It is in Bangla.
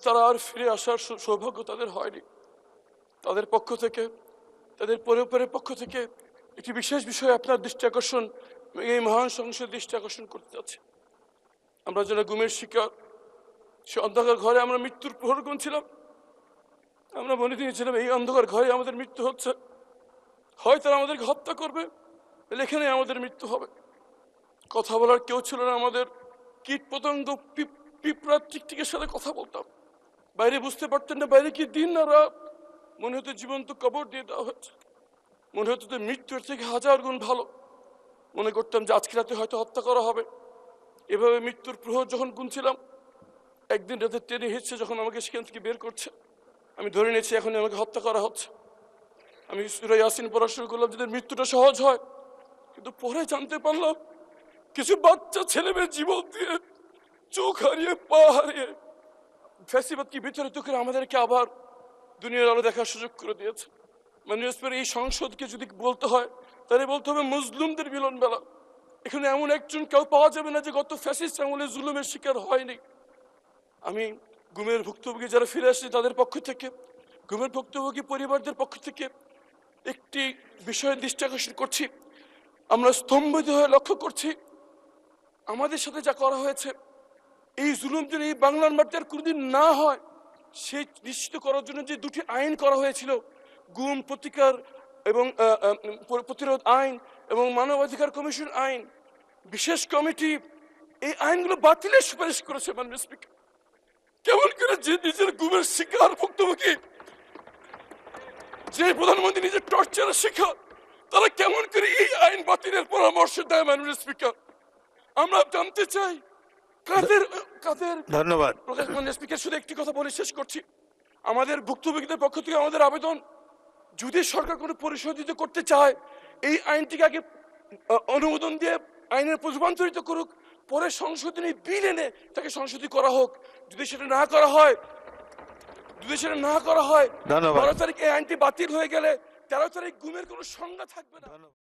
তারা আর ফিরে আসার সৌভাগ্য তাদের হয়নি। তাদের পক্ষ থেকে, তাদের পরিবারের পক্ষ থেকে একটি বিশেষ বিষয়ে আপনার দৃষ্টি আকর্ষণ, এই মহান সংসদ দৃষ্টি আকর্ষণ করতে যাচ্ছে। আমরা যারা গুমের শিকার, সে অন্ধকার ঘরে আমরা মৃত্যুর প্রহর গুনছিলাম। আমরা মনে দিয়েছিলাম এই অন্ধকার ঘরে আমাদের মৃত্যু হচ্ছে, হয় তারা আমাদেরকে হত্যা করবে, এখানে আমাদের মৃত্যু হবে। কথা বলার কেউ ছিল না আমাদের। কীট পতঙ্গ, পিঁপড়া, টিকটিকের সাথে কথা বলতাম। বাইরে বুঝতে পারতেন না বাইরে কি দিন না রাত। মনে হতো জীবন্ত কবর দিয়ে দেওয়া হয়েছে। মনে হতো যে মৃত্যুর থেকে হাজার গুণ ভালো। মনে করতাম যে আজকে রাতে হয়তো হত্যা করা হবে। এভাবে মৃত্যুর প্রহর যখন গুনছিলাম, একদিন রাতে ট্রেনে হিসছে যখন আমাকে সেখান থেকে বের করছে, আমি ধরে নিয়েছি এখন আমাকে হত্যা করা হচ্ছে। আমি সূরা ইয়াসিন পড়া শুরু করলাম যাদের মৃত্যুটা সহজ হয়, কিন্তু পরে জানতে পারলাম কিছু বাচ্চা ছেলে মেয়ে জীবন দিয়ে, চোখ হারিয়ে, পা হারিয়ে ফ্যাসিবাদকে বিতাড়িত করে আমাদেরকে আবার দুনিয়ার আলো দেখার সুযোগ করে দিয়েছে। মানে এই সংসদকে যদি বলতে হয় তাহলে বলতে হবে মুসলিমদের মিলন মেলা। এখানে এমন একজন কেউ পাওয়া যাবে না যে গত ফ্যাসিস্ট আমলে জুলুমের শিকার হয়নি। আমি গুমের ভুক্তভোগী যারা ফিরে আসছে তাদের পক্ষ থেকে, গুমের ভুক্তভোগী পরিবারদের পক্ষ থেকে একটি বিষয়ে দৃষ্টি আকর্ষণ করছি। আমরা স্তম্ভিত হয়ে লক্ষ্য করছি আমাদের সাথে যা করা হয়েছে, এই জুলুম যেন এই বাংলার মাটিতে আর কোনোদিন না হয় সেই নিশ্চিত করার জন্য যে দুটি আইন করা হয়েছিল, গুম প্রতিকার এবং প্রতিরোধ আইন এবং মানবাধিকার কমিশন আইন, বিশেষ কমিটি এই আইনগুলো বাতিলের সুপারিশ করেছে। মাননীয় স্পিকার, কেমন করে যে নিজের গুমের শিকার ভুক্তভোগী, যে প্রধানমন্ত্রী নিজের টর্চারের শিকার, তারা কেমন করে এই আইন বাতিলের পরামর্শ দেয়? মাননীয় স্পিকার, আমরা জানতে চাই কাদের কাদের। ধন্যবাদ। মাননীয় স্পিকার, শুধু একটি কথা বলে শেষ করছি। আমাদের ভুক্তভোগীদের পক্ষ থেকে আমাদের আবেদন, যদি সরকার কোনো পরিশোধিত করতে চায় এই আইনটিকে আগে অনুমোদন দিয়ে আইনের রূপান্তরিত করুক, পরে সংশোধনী বিল এনে তাকে সংশোধনী করা হোক। যদি সেটা না করা হয়, 12 তারিখ এই আইনটি বাতিল হয়ে গেলে 13 তারিখ গুমের কোনো সংজ্ঞা থাকবে না।